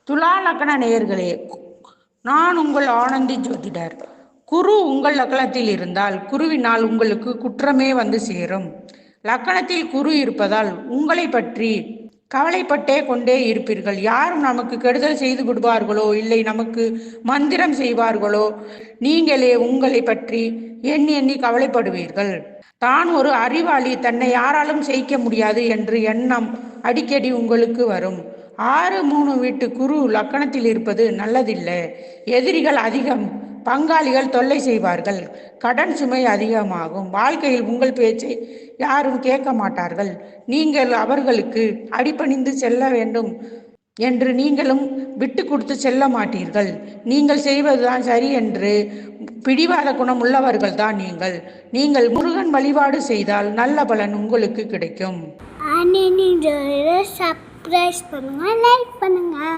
துலா லக்ன நேயர்களே, நான் உங்கள் ஆனந்தி ஜோதிடர். குரு உங்கள் லக்னத்தில் இருந்தால் குருவினால் உங்களுக்கு குற்றமே வந்து சேரும். லக்னத்தில் குரு இருப்பதால் உங்களை பற்றி கவலைப்பட்டே கொண்டே இருப்பீர்கள். யாரும் நமக்கு கெடுதல் செய்து விடுவார்களோ, இல்லை நமக்கு மந்திரம் செய்வார்களோ, நீங்களே உங்களை பற்றி எண்ணி எண்ணி கவலைப்படுவீர்கள். தான் ஒரு அறிவாளி, தன்னை யாராலும் ஜெயிக்க முடியாது என்ற எண்ணம் அடிக்கடி உங்களுக்கு வரும். 6-3 வீட்டு குரு லக்கணத்தில் இருப்பது நல்லதில்லை. எதிரிகள் அதிகம், பங்காளிகள் தொல்லை செய்வார்கள், கடன் சுமை அதிகமாகும். வாழ்க்கையில் உங்கள் பேச்சை யாரும் கேட்க மாட்டார்கள். நீங்கள் அவர்களுக்கு அடிபணிந்து செல்ல வேண்டும் என்று நீங்களும் விட்டு கொடுத்து செல்ல மாட்டீர்கள். நீங்கள் செய்வதுதான் சரி என்று பிடிவாத குணம் உள்ளவர்கள் தான் நீங்கள். நீங்கள் முருகன் வழிபாடு செய்தால் நல்ல பலன் உங்களுக்கு கிடைக்கும். சப்ஸ்கிரைப் பண்ணுங்க, லைக் பண்ணுங்க.